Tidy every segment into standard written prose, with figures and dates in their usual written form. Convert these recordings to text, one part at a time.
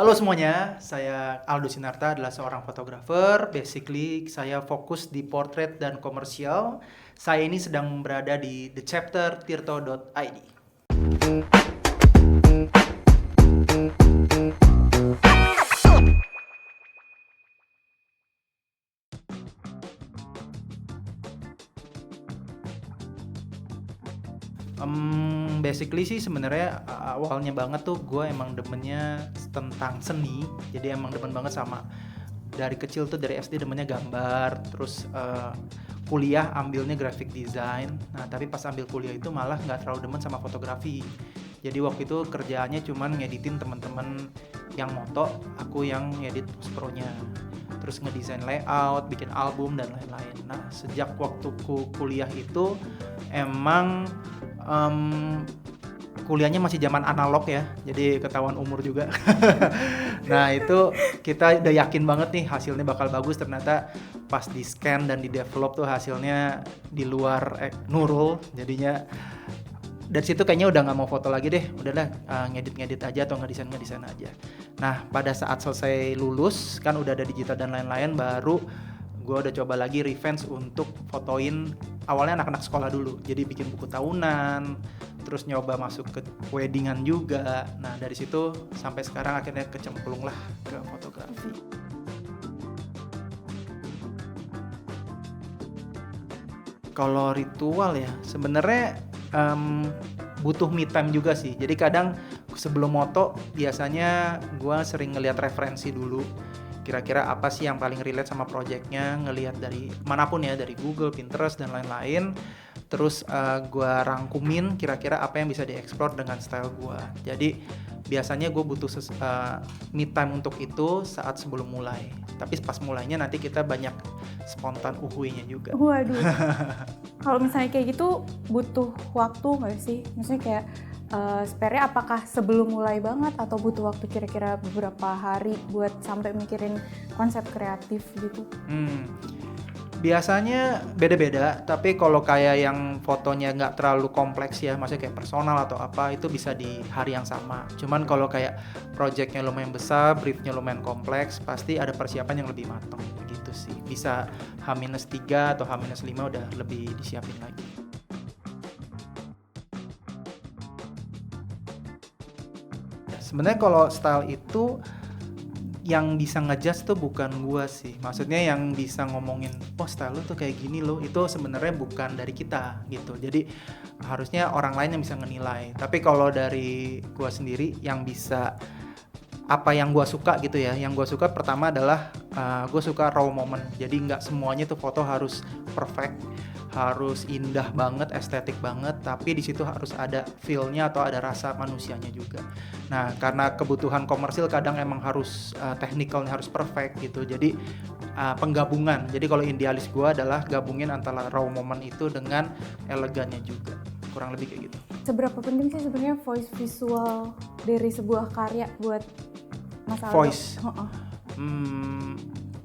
Halo semuanya, saya Aldo Sinarta adalah seorang fotografer. Basically, saya fokus di portrait dan komersial. Saya ini sedang berada di thechaptertirto.id. Basically sih sebenarnya awalnya banget tuh gue emang demennya tentang seni. Jadi emang demen banget sama dari kecil tuh dari SD demennya gambar, terus kuliah ambilnya graphic design. Nah tapi pas ambil kuliah itu malah nggak terlalu demen sama fotografi. Jadi waktu itu kerjaannya cuman ngeditin teman-teman yang moto, aku yang ngedit post pro-nya. Terus ngedesain layout, bikin album dan lain-lain. Nah sejak waktu kuliah itu emang kuliahnya masih zaman analog ya, jadi ketahuan umur juga. Nah itu kita udah yakin banget nih hasilnya bakal bagus, ternyata pas di scan dan di develop tuh hasilnya di luar nurul. Jadinya dari situ kayaknya udah nggak mau foto lagi deh, udahlah ngedit aja atau ngedesain aja. Nah pada saat selesai lulus kan udah ada digital dan lain-lain, baru gue udah coba lagi revenge untuk fotoin awalnya anak-anak sekolah dulu, jadi bikin buku tahunan, terus nyoba masuk ke weddingan juga. Nah dari situ sampai sekarang akhirnya kecemplung lah ke fotografi. Kalau ritual ya sebenarnya butuh me time juga sih. Jadi kadang sebelum moto biasanya gue sering ngeliat referensi dulu, kira-kira apa sih yang paling relate sama projectnya, ngelihat dari manapun ya, dari Google, Pinterest dan lain-lain. Terus gue rangkumin kira-kira apa yang bisa dieksplor dengan style gue. Jadi biasanya gue butuh me time untuk itu saat sebelum mulai. Tapi pas mulainya nanti kita banyak spontan uhuinya juga. Waduh. Kalau misalnya kayak gitu butuh waktu nggak sih? Maksudnya kayak spare-nya apakah sebelum mulai banget atau butuh waktu kira-kira beberapa hari buat sampai mikirin konsep kreatif gitu? Biasanya beda-beda, tapi kalau kayak yang fotonya nggak terlalu kompleks ya, maksudnya kayak personal atau apa, itu bisa di hari yang sama. Cuman kalau kayak projectnya lumayan besar, briefnya lumayan kompleks, pasti ada persiapan yang lebih matang gitu sih. Bisa H-3 atau H-5 udah lebih disiapin lagi. Sebenarnya kalau style itu yang bisa ngejudge tuh bukan gua sih. Maksudnya yang bisa ngomongin, oh style lu tuh kayak gini loh, itu sebenarnya bukan dari kita gitu. Jadi harusnya orang lain yang bisa ngenilai. Tapi kalau dari gua sendiri yang bisa apa yang gua suka gitu ya. Yang gua suka pertama adalah gua suka raw moment. Jadi nggak semuanya tuh foto harus perfect, harus indah banget, estetik banget, tapi di situ harus ada feel-nya atau ada rasa manusianya juga. Nah, karena kebutuhan komersil kadang emang harus technical-nya harus perfect gitu. Jadi penggabungan. Jadi kalau idealis gue adalah gabungin antara raw moment itu dengan elegannya juga. Kurang lebih kayak gitu. Seberapa penting sih sebenarnya voice visual dari sebuah karya buat Mas Aldo? Voice.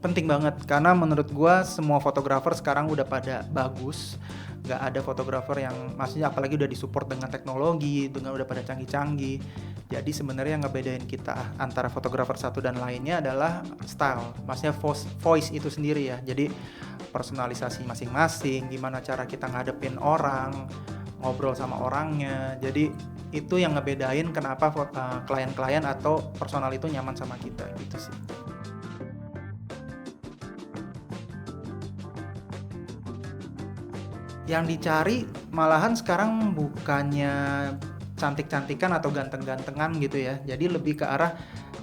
Penting banget karena menurut gua semua fotografer sekarang udah pada bagus, nggak ada fotografer yang maksudnya apalagi udah disupport dengan teknologi, dengan udah pada canggih-canggih. Jadi sebenarnya yang ngebedain kita antara fotografer satu dan lainnya adalah style, maksudnya voice itu sendiri ya. Jadi personalisasi masing-masing, gimana cara kita ngadepin orang, ngobrol sama orangnya. Jadi itu yang ngebedain kenapa klien-klien atau personal itu nyaman sama kita gitu sih. Yang dicari malahan sekarang bukannya cantik-cantikan atau ganteng-gantengan gitu ya. Jadi lebih ke arah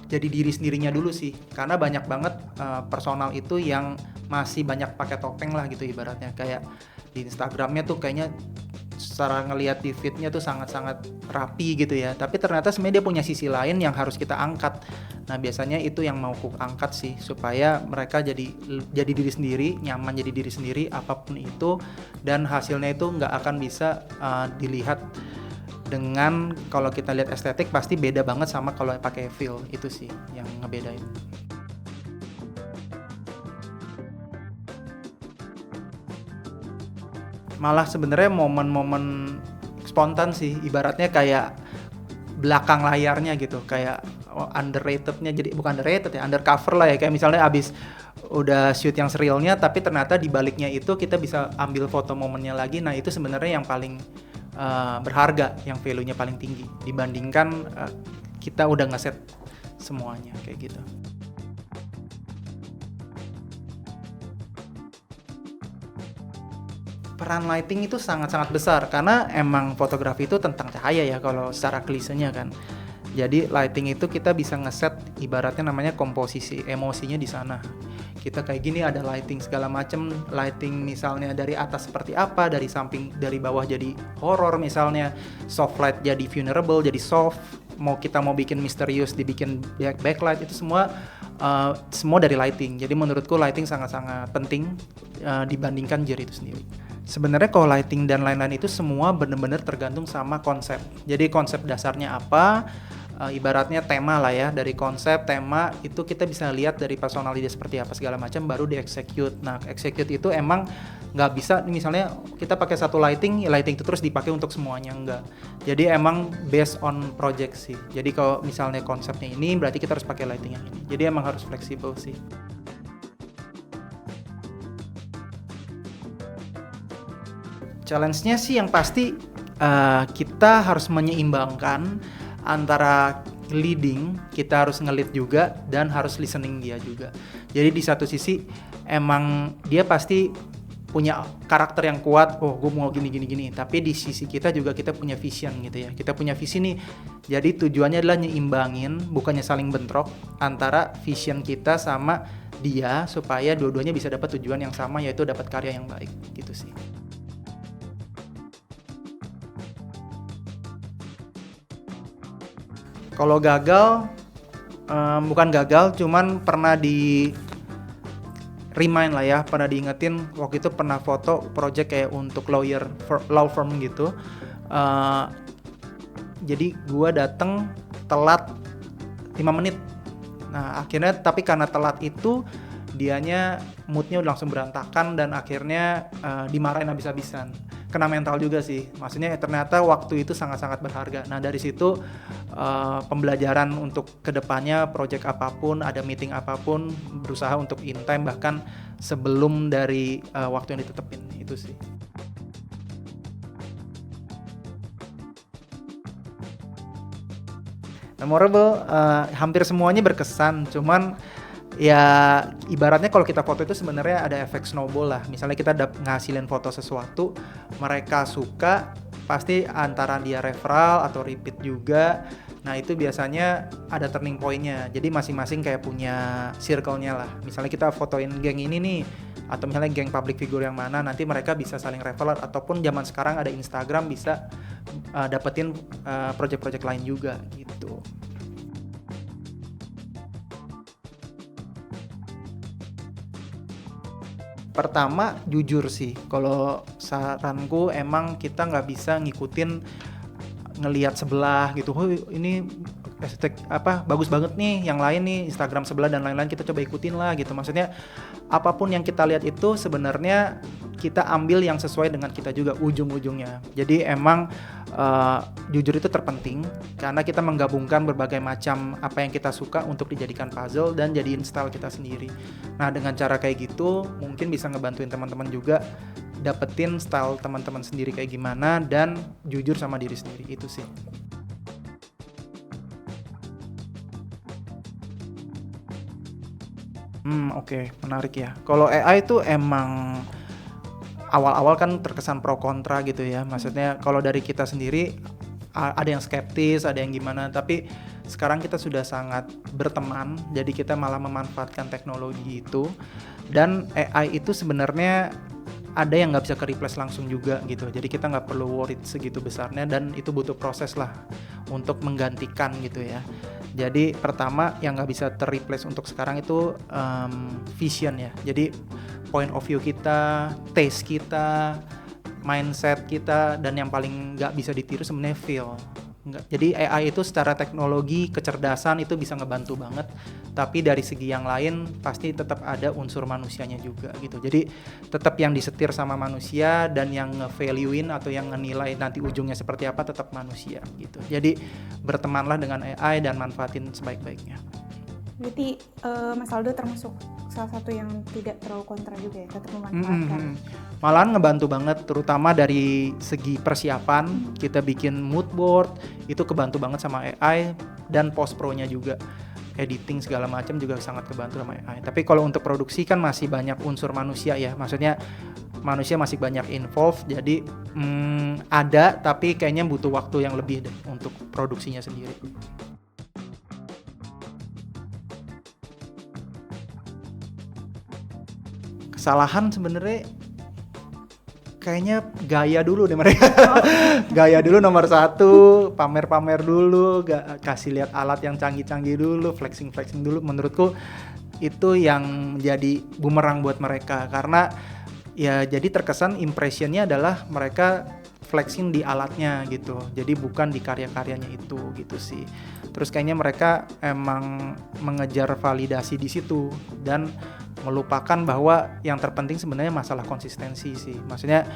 jadi diri sendirinya dulu sih. Karena banyak banget personal itu yang masih banyak pakai topeng lah gitu ibaratnya. Kayak di Instagramnya tuh kayaknya secara ngelihat di feednya tuh sangat-sangat rapi gitu ya, tapi ternyata sebenarnya dia punya sisi lain yang harus kita angkat. Nah biasanya itu yang mau aku angkat sih, supaya mereka jadi diri sendiri, nyaman jadi diri sendiri apapun itu, dan hasilnya itu nggak akan bisa dilihat dengan kalau kita lihat estetik pasti beda banget sama kalau pakai feel. Itu sih yang ngebedain. Malah sebenarnya momen-momen spontan sih, ibaratnya kayak belakang layarnya gitu, kayak underratednya, jadi bukan underrated ya, undercover lah ya, kayak misalnya abis udah shoot yang serialnya tapi ternyata di baliknya itu kita bisa ambil foto momennya lagi. Nah itu sebenarnya yang paling berharga, yang value-nya paling tinggi dibandingkan kita udah ngeset semuanya kayak gitu. Peran lighting itu sangat-sangat besar karena emang fotografi itu tentang cahaya ya kalau secara klisenya kan. Jadi lighting itu kita bisa ngeset ibaratnya namanya komposisi emosinya di sana. Kita kayak gini ada lighting segala macem, lighting misalnya dari atas seperti apa, dari samping, dari bawah jadi horror misalnya, soft light jadi vulnerable, jadi soft, kita mau bikin misterius dibikin backlight, itu semua dari lighting. Jadi menurutku lighting sangat-sangat penting dibandingkan gear itu sendiri. Sebenarnya kalau lighting dan lain-lain itu semua benar-benar tergantung sama konsep. Jadi konsep dasarnya apa, ibaratnya tema lah ya, dari konsep tema itu kita bisa lihat dari personality seperti apa segala macam baru di-execute. Nah execute itu emang nggak bisa misalnya kita pakai satu lighting itu terus dipakai untuk semuanya, enggak. Jadi emang based on project sih. Jadi kalau misalnya konsepnya ini berarti kita harus pakai lighting yang ini. Jadi emang harus fleksibel sih. Challenge-nya sih yang pasti kita harus menyeimbangkan antara leading, kita harus nge-lead juga dan harus listening dia juga. Jadi di satu sisi emang dia pasti punya karakter yang kuat, oh gue mau gini, tapi di sisi kita juga kita punya vision gitu ya. Kita punya visi nih, jadi tujuannya adalah nyeimbangin, bukannya saling bentrok antara vision kita sama dia supaya dua-duanya bisa dapat tujuan yang sama, yaitu dapat karya yang baik gitu sih. Kalau gagal, bukan gagal, cuman pernah di remind lah ya, pernah diingetin waktu itu pernah foto project kayak untuk law firm gitu. Jadi gua dateng telat 5 menit. Nah akhirnya tapi karena telat itu dianya moodnya udah langsung berantakan dan akhirnya dimarahin habis-habisan. Kena mental juga sih, maksudnya ternyata waktu itu sangat-sangat berharga. Nah dari situ pembelajaran untuk kedepannya project apapun, ada meeting apapun, berusaha untuk in time bahkan sebelum dari waktu yang ditetepin, itu sih. Memorable, hampir semuanya berkesan, cuman ya ibaratnya kalau kita foto itu sebenarnya ada efek snowball lah. Misalnya kita ngasilin foto sesuatu, mereka suka, pasti antara dia referral atau repeat juga. Nah itu biasanya ada turning point-nya. Jadi masing-masing kayak punya circle-nya lah. Misalnya kita fotoin geng ini nih, atau misalnya geng public figure yang mana, nanti mereka bisa saling referral, ataupun zaman sekarang ada Instagram bisa dapetin project-project lain juga gitu. Pertama jujur sih, kalau saranku emang kita nggak bisa ngikutin ngelihat sebelah gitu, oh ini estetik bagus banget nih, yang lain nih Instagram sebelah dan lain-lain kita coba ikutin lah gitu. Maksudnya apapun yang kita lihat itu sebenarnya kita ambil yang sesuai dengan kita juga ujung-ujungnya. Jadi emang jujur itu terpenting karena kita menggabungkan berbagai macam apa yang kita suka untuk dijadikan puzzle dan jadiin style kita sendiri. Nah dengan cara kayak gitu mungkin bisa ngebantuin teman-teman juga dapetin style teman-teman sendiri kayak gimana dan jujur sama diri sendiri, itu sih. Oke, menarik ya. Kalau AI itu emang awal-awal kan terkesan pro kontra gitu ya. Maksudnya kalau dari kita sendiri ada yang skeptis, ada yang gimana, tapi sekarang kita sudah sangat berteman, jadi kita malah memanfaatkan teknologi itu. Dan AI itu sebenarnya ada yang nggak bisa ke-replace langsung juga gitu, jadi kita nggak perlu worried segitu besarnya, dan itu butuh proses lah untuk menggantikan gitu ya. Jadi pertama yang nggak bisa ter-replace untuk sekarang itu vision ya, jadi point of view kita, taste kita, mindset kita, dan yang paling nggak bisa ditiru sebenarnya feel. Jadi AI itu secara teknologi, kecerdasan itu bisa ngebantu banget, tapi dari segi yang lain pasti tetap ada unsur manusianya juga gitu. Jadi tetap yang disetir sama manusia dan yang nge-value-in atau yang ngenilai nanti ujungnya seperti apa tetap manusia gitu. Jadi bertemanlah dengan AI dan manfaatin sebaik-baiknya. Berarti Mas Aldo termasuk salah satu yang tidak terlalu kontra juga ya, tetap memanfaatkan. Malahan ngebantu banget, terutama dari segi persiapan. Kita bikin mood board itu kebantu banget sama AI, dan post pro-nya juga, editing segala macam juga sangat kebantu sama AI. Tapi kalau untuk produksi kan masih banyak unsur manusia ya, maksudnya manusia masih banyak involved. Jadi ada, tapi kayaknya butuh waktu yang lebih deh untuk produksinya sendiri. Kesalahan sebenarnya kayaknya gaya dulu deh mereka. Gaya dulu nomor satu, pamer-pamer dulu, kasih lihat alat yang canggih-canggih dulu, flexing-flexing dulu. Menurutku itu yang jadi bumerang buat mereka, karena ya jadi terkesan impressionnya adalah mereka flexing di alatnya gitu, jadi bukan di karya-karyanya itu gitu sih. Terus kayaknya mereka emang mengejar validasi di situ dan melupakan bahwa yang terpenting sebenarnya masalah konsistensi sih. Maksudnya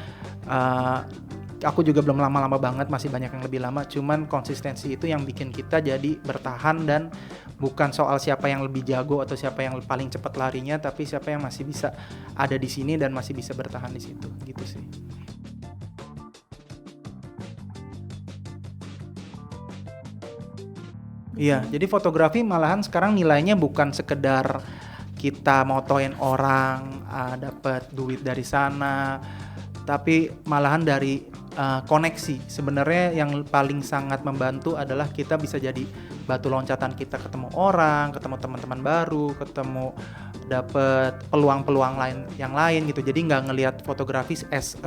aku juga belum lama-lama banget, masih banyak yang lebih lama, cuman konsistensi itu yang bikin kita jadi bertahan, dan bukan soal siapa yang lebih jago atau siapa yang paling cepat larinya, tapi siapa yang masih bisa ada di sini dan masih bisa bertahan di situ gitu sih. Iya, jadi fotografi malahan sekarang nilainya bukan sekedar kita motoin orang, dapat duit dari sana, tapi malahan dari koneksi. Sebenarnya yang paling sangat membantu adalah kita bisa jadi batu loncatan kita ketemu orang, ketemu teman-teman baru, ketemu dapat peluang-peluang lain yang lain gitu. Jadi nggak ngelihat fotografi as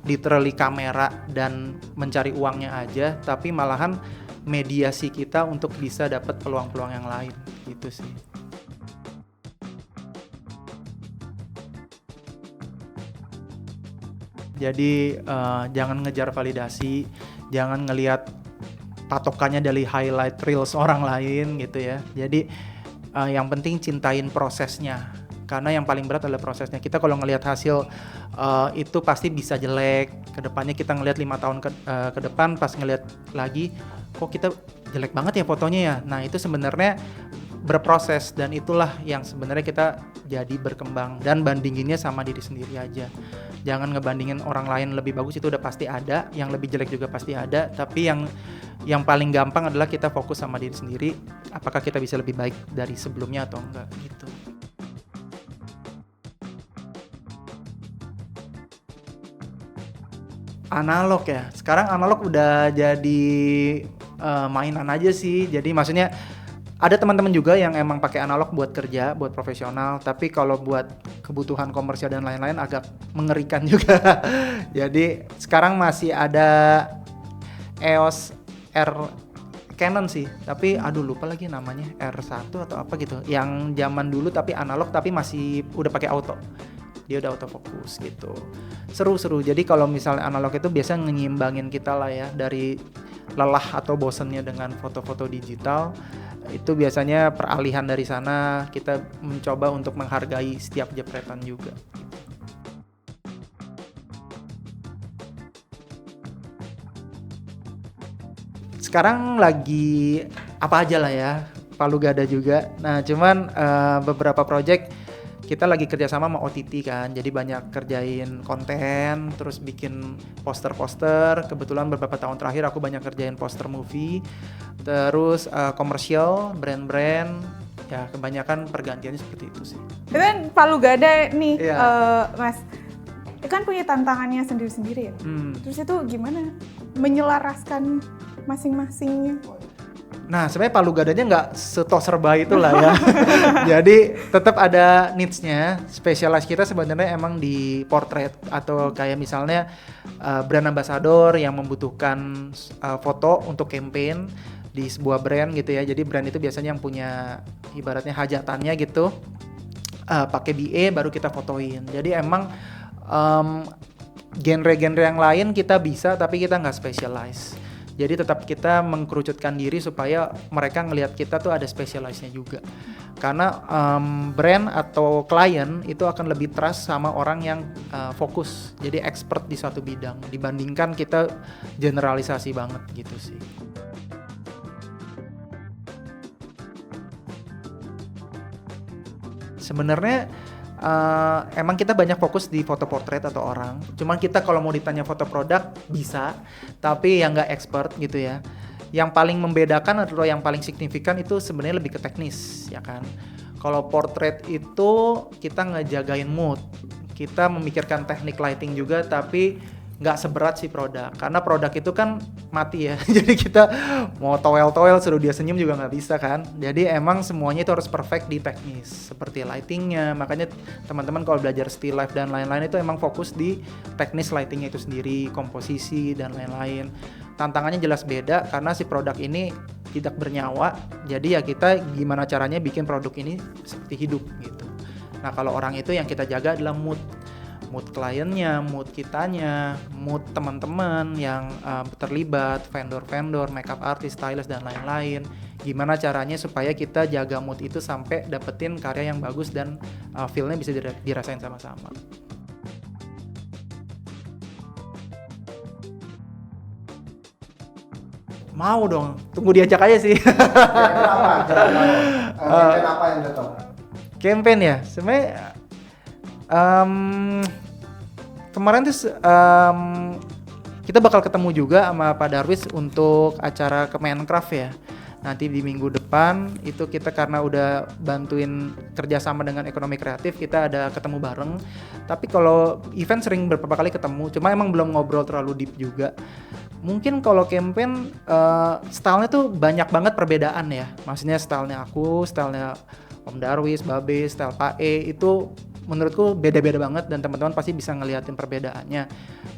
literally kamera dan mencari uangnya aja, tapi malahan mediasi kita untuk bisa dapat peluang-peluang yang lain gitu sih. Jadi jangan ngejar validasi, jangan ngelihat patokannya dari highlight reels orang lain gitu ya. Jadi yang penting cintain prosesnya, karena yang paling berat adalah prosesnya. Kita kalau ngelihat hasil itu pasti bisa jelek. Kedepannya kita ngelihat 5 tahun ke depan, pas ngelihat lagi, kok kita jelek banget ya fotonya ya. Nah itu sebenarnya berproses, dan itulah yang sebenarnya kita jadi berkembang, dan bandinginnya sama diri sendiri aja. Jangan ngebandingin orang lain lebih bagus, itu udah pasti ada, yang lebih jelek juga pasti ada, tapi yang paling gampang adalah kita fokus sama diri sendiri, apakah kita bisa lebih baik dari sebelumnya atau enggak gitu. Analog ya, sekarang analog udah jadi mainan aja sih. Jadi maksudnya ada teman-teman juga yang emang pakai analog buat kerja, buat profesional, tapi kalau buat kebutuhan komersial dan lain-lain agak mengerikan juga. Jadi sekarang masih ada EOS R Canon sih, tapi aduh lupa lagi namanya, R1 atau apa gitu. Yang zaman dulu tapi analog, tapi masih udah pakai auto. Dia udah autofocus gitu. Seru-seru. Jadi kalau misalnya analog itu biasa nyimbangin kita lah ya dari lelah atau bosennya dengan foto-foto digital. Itu biasanya peralihan dari sana, kita mencoba untuk menghargai setiap jepretan juga. Sekarang lagi apa aja lah ya, palu gada juga. Nah cuman beberapa project kita lagi kerjasama sama OTT kan, jadi banyak kerjain konten, terus bikin poster-poster. Kebetulan beberapa tahun terakhir aku banyak kerjain poster movie, terus komersial, brand-brand, ya kebanyakan pergantiannya seperti itu sih. Itu kan palu gada nih, Iya. Mas. Itu kan punya tantangannya sendiri-sendiri ya. Terus itu gimana menyelaraskan masing-masingnya? Nah sebenarnya palu gadanya nggak setos serba itulah ya. Jadi tetap ada needs-nya. Spesialis kita sebenarnya emang di portrait, atau kayak misalnya brand ambassador yang membutuhkan foto untuk campaign di sebuah brand gitu ya. Jadi brand itu biasanya yang punya ibaratnya hajatannya gitu, pakai BA baru kita fotoin. Jadi emang genre-genre yang lain kita bisa, tapi kita nggak specialize. Jadi tetap kita mengkerucutkan diri supaya mereka ngelihat kita tuh ada specialize-nya juga. Karena brand atau klien itu akan lebih trust sama orang yang fokus, jadi expert di suatu bidang dibandingkan kita generalisasi banget gitu sih. Sebenarnya emang kita banyak fokus di foto portrait atau orang. Cuman kita kalau mau ditanya foto produk bisa, tapi yang nggak expert gitu ya. Yang paling membedakan atau yang paling signifikan itu sebenarnya lebih ke teknis, ya kan. Kalau portrait itu kita ngejagain mood, kita memikirkan teknik lighting juga, tapi nggak seberat sih produk. Karena produk itu kan mati ya, jadi kita mau toel-toel suruh dia senyum juga nggak bisa kan. Jadi emang semuanya itu harus perfect di teknis, seperti lightingnya. Makanya teman-teman kalau belajar still life dan lain-lain itu emang fokus di teknis lightingnya itu sendiri, komposisi dan lain-lain. Tantangannya jelas beda karena si produk ini tidak bernyawa, jadi ya kita gimana caranya bikin produk ini seperti hidup gitu. Nah kalau orang itu yang kita jaga adalah mood kliennya, mood kitanya, mood teman-teman yang terlibat, vendor-vendor, makeup artist, stylist dan lain-lain. Gimana caranya supaya kita jaga mood itu sampai dapetin karya yang bagus dan feel-nya bisa dirasain sama-sama. Mau dong, tunggu diajak aja sih. Campaign apa yang cocok? Campaign ya, sebenarnya kemarin tuh kita bakal ketemu juga sama Pak Darwis untuk acara Kemencraft ya. Nanti di minggu depan itu kita karena udah bantuin kerjasama dengan ekonomi kreatif, kita ada ketemu bareng. Tapi kalau event sering beberapa kali ketemu, cuma emang belum ngobrol terlalu deep juga. Mungkin kalau campaign stylenya tuh banyak banget perbedaan ya. Maksudnya stylenya aku, stylenya Om Darwis, Babe, style Pak E itu menurutku beda-beda banget dan teman-teman pasti bisa ngeliatin perbedaannya.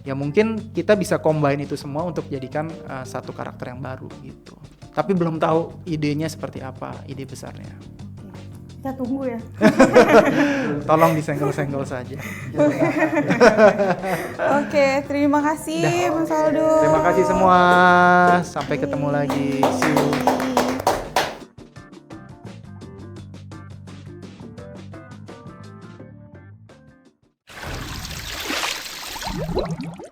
Ya mungkin kita bisa combine itu semua untuk jadikan satu karakter yang baru gitu. Tapi belum tahu idenya seperti apa, ide besarnya. Kita tunggu ya. Tolong disenggol-senggol saja. Oke, terima kasih Mas Aldo. Terima kasih semua. Sampai ketemu lagi. See you.